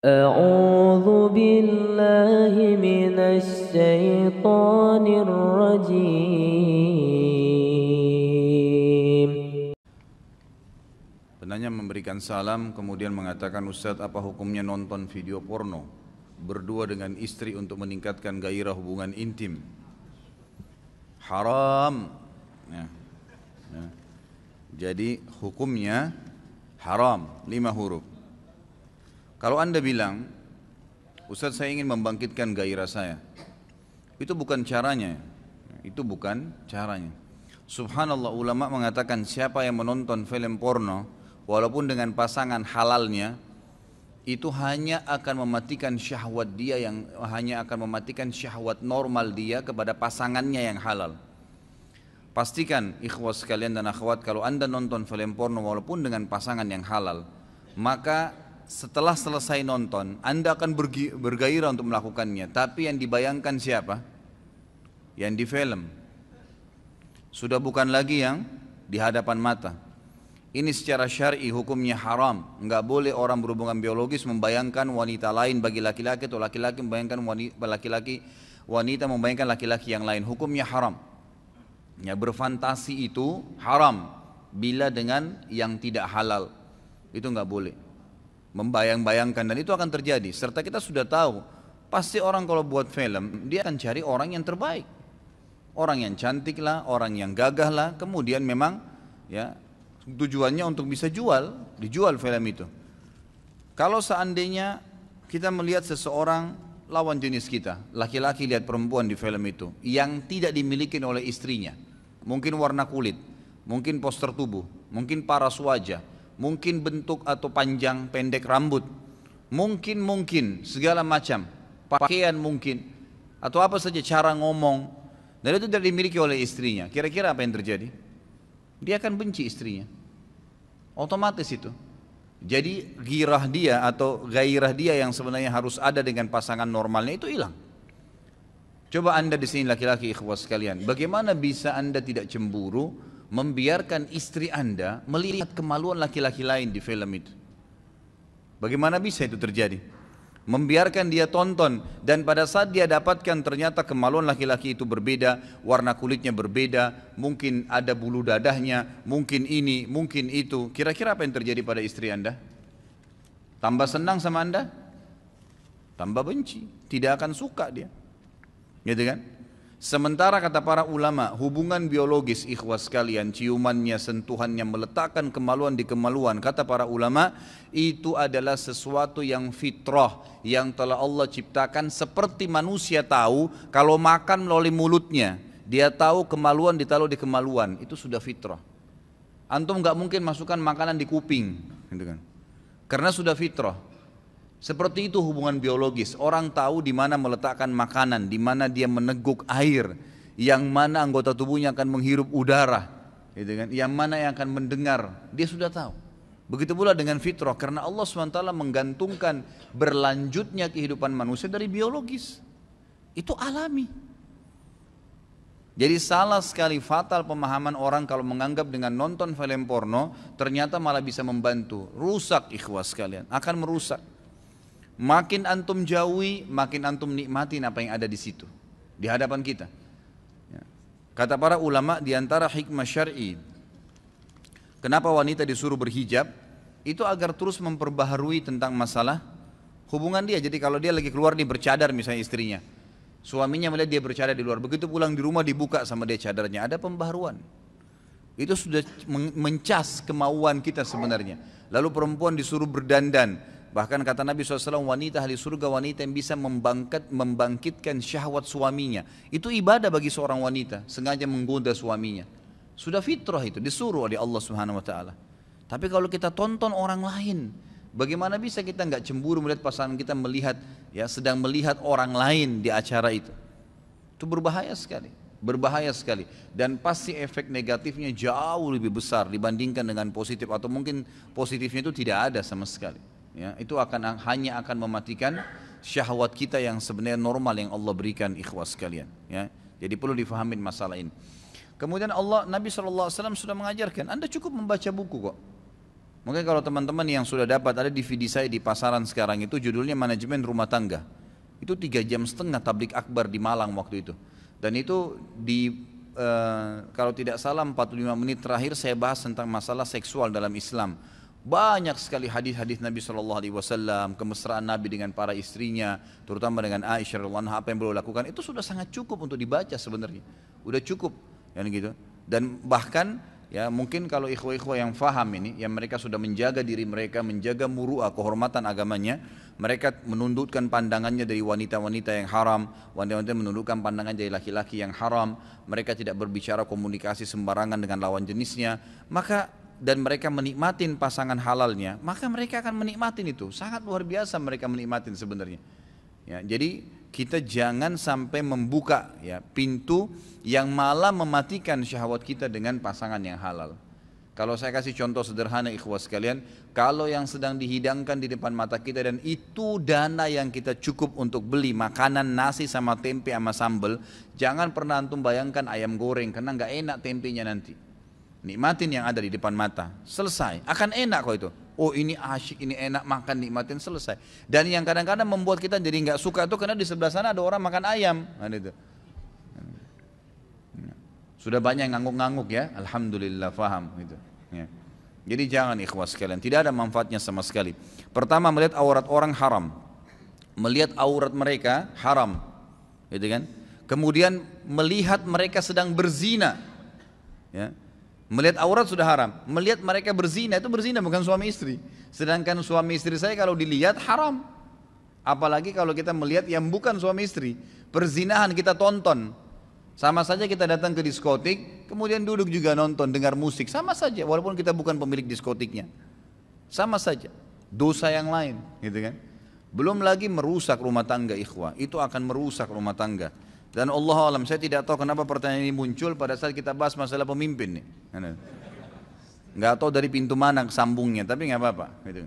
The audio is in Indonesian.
أعوذ بالله من الشيطان الرجيم. Penanya memberikan salam kemudian mengatakan, Ustadz, apa hukumnya nonton video porno berdua dengan istri untuk meningkatkan gairah hubungan intim? Haram. Ya. Ya. Jadi hukumnya haram, 5 huruf. Kalau anda bilang, Ustadz, saya ingin membangkitkan gairah saya, itu bukan caranya. Itu bukan caranya. Subhanallah, ulama mengatakan siapa yang menonton film porno walaupun dengan pasangan halalnya, itu hanya akan mematikan syahwat dia, yang hanya akan mematikan syahwat normal dia kepada pasangannya yang halal. Pastikan ikhwas sekalian dan akhwat, kalau anda nonton film porno walaupun dengan pasangan yang halal, maka setelah selesai nonton anda akan bergairah untuk melakukannya. Tapi yang dibayangkan siapa? Yang di film. Sudah bukan lagi yang di hadapan mata. Ini secara syar'i hukumnya haram. Enggak boleh orang berhubungan biologis membayangkan wanita lain bagi laki-laki, atau laki-laki membayangkan wanita membayangkan laki-laki yang lain. Hukumnya haram. Ya, berfantasi itu haram bila dengan yang tidak halal. Itu enggak boleh. Membayang-bayangkan, dan itu akan terjadi. Serta kita sudah tahu, pasti orang kalau buat film, dia akan cari orang yang terbaik. Orang yang cantik lah, orang yang gagah lah, kemudian memang ya tujuannya untuk bisa dijual film itu. Kalau seandainya kita melihat seseorang lawan jenis kita, laki-laki lihat perempuan di film itu yang tidak dimiliki oleh istrinya, mungkin warna kulit, mungkin poster tubuh, mungkin paras wajah, mungkin bentuk atau panjang pendek rambut, mungkin segala macam pakaian mungkin, atau apa saja cara ngomong, dan itu tidak dimiliki oleh istrinya. Kira-kira apa yang terjadi? Dia akan benci istrinya, otomatis itu. Jadi gairah dia yang sebenarnya harus ada dengan pasangan normalnya itu hilang. Coba anda di sini laki-laki ikhwas sekalian, bagaimana bisa anda tidak cemburu membiarkan istri anda melihat kemaluan laki-laki lain di film itu? Bagaimana bisa itu terjadi? Membiarkan dia tonton, dan pada saat dia dapatkan ternyata kemaluan laki-laki itu berbeda, warna kulitnya berbeda, mungkin ada bulu dadahnya, mungkin ini, mungkin itu. Kira-kira apa yang terjadi pada istri anda? Tambah senang sama anda? Tambah benci, tidak akan suka dia, gitu kan? Sementara kata para ulama, hubungan biologis ikhwas sekalian, ciumannya, sentuhannya, meletakkan kemaluan di kemaluan, kata para ulama, itu adalah sesuatu yang fitrah, yang telah Allah ciptakan. Seperti manusia tahu kalau makan melalui mulutnya, dia tahu kemaluan ditaruh di kemaluan, itu sudah fitrah. Antum gak mungkin masukkan makanan di kuping, gitu kan? Karena sudah fitrah. Seperti itu hubungan biologis. Orang tahu di mana meletakkan makanan, di mana dia meneguk air, yang mana anggota tubuhnya akan menghirup udara, gitu kan? Yang mana yang akan mendengar, dia sudah tahu. Begitu pula dengan fitrah, karena Allah SWT menggantungkan berlanjutnya kehidupan manusia dari biologis. Itu alami. Jadi salah sekali, fatal pemahaman orang kalau menganggap dengan nonton film porno ternyata malah bisa membantu. Rusak ikhwas sekalian, akan merusak. Makin antum jauhi, makin antum nikmatin apa yang ada di situ, di hadapan kita. Kata para ulama, di antara hikmah syar'i kenapa wanita disuruh berhijab, itu agar terus memperbaharui tentang masalah hubungan dia. Jadi kalau dia lagi keluar, dia bercadar misalnya istrinya, suaminya melihat dia bercadar di luar, begitu pulang di rumah dibuka sama dia cadarnya, ada pembaharuan. Itu sudah mencas kemauan kita sebenarnya. Lalu perempuan disuruh berdandan. Bahkan kata Nabi SAW, wanita ahli surga, wanita yang bisa membangkitkan syahwat suaminya. Itu ibadah bagi seorang wanita, sengaja menggoda suaminya. Sudah fitrah itu, disuruh oleh Allah Subhanahu Wa Taala. Tapi kalau kita tonton orang lain, bagaimana bisa kita nggak cemburu melihat pasangan kita sedang melihat orang lain di acara itu? Itu berbahaya sekali. Berbahaya sekali, dan pasti efek negatifnya jauh lebih besar dibandingkan dengan positif, atau mungkin positifnya itu tidak ada sama sekali. Ya, itu hanya akan mematikan syahwat kita yang sebenarnya normal yang Allah berikan ikhwas sekalian. Ya, jadi perlu difahamin masalah ini. Kemudian Nabi SAW sudah mengajarkan, Anda cukup membaca buku kok. Mungkin kalau teman-teman yang sudah dapat, ada DVD saya di pasaran sekarang itu judulnya Manajemen Rumah Tangga. Itu 3,5 jam tablik akbar di Malang waktu itu. Dan itu kalau tidak salah 45 menit terakhir saya bahas tentang masalah seksual dalam Islam. Banyak sekali hadis-hadis Nabi SAW, kemesraan Nabi dengan para istrinya, terutama dengan Aisyah radhiyallahu anha, apa yang beliau lakukan, itu sudah sangat cukup untuk dibaca sebenarnya. Udah cukup, kan gitu. Dan bahkan ya mungkin kalau ikhwah-ikhwah yang faham ini, yang mereka sudah menjaga diri mereka, menjaga muru'ah, kehormatan agamanya, mereka menundukkan pandangannya dari wanita-wanita yang haram, wanita-wanita menundukkan pandangan dari laki-laki yang haram, mereka tidak berbicara komunikasi sembarangan dengan lawan jenisnya, maka dan mereka menikmatin pasangan halalnya, maka mereka akan menikmatin itu. Sangat luar biasa mereka menikmatin sebenarnya. Ya, jadi kita jangan sampai membuka ya pintu yang malah mematikan syahwat kita dengan pasangan yang halal. Kalau saya kasih contoh sederhana ikhwah sekalian, kalau yang sedang dihidangkan di depan mata kita dan itu dana yang kita cukup untuk beli makanan nasi sama tempe sama sambal, jangan pernah antum bayangkan ayam goreng karena nggak enak tempenya nanti. Nikmatin yang ada di depan mata, selesai, akan enak kok itu. Oh ini asyik, ini enak, makan, nikmatin, selesai. Dan yang kadang-kadang membuat kita jadi nggak suka itu karena di sebelah sana ada orang makan ayam, itu. Sudah banyak yang ngangguk-ngangguk ya, alhamdulillah faham gitu. Ya. Jadi jangan ikhwas sekalian, tidak ada manfaatnya sama sekali. Pertama, melihat aurat orang haram, melihat aurat mereka haram, gitu kan? Kemudian melihat mereka sedang berzina, ya. Melihat aurat sudah haram, melihat mereka berzina, itu berzina bukan suami istri. Sedangkan suami istri saya kalau dilihat haram. Apalagi kalau kita melihat yang bukan suami istri, perzinahan kita tonton. Sama saja kita datang ke diskotik, kemudian duduk juga nonton, dengar musik, sama saja walaupun kita bukan pemilik diskotiknya. Sama saja, dosa yang lain, gitu kan. Belum lagi merusak rumah tangga ikhwah, itu akan merusak rumah tangga. Dan Allah alam, saya tidak tahu kenapa pertanyaan ini muncul pada saat kita bahas masalah pemimpin nih. Nggak tahu dari pintu mana sambungnya, tapi nggak apa-apa. Gitu.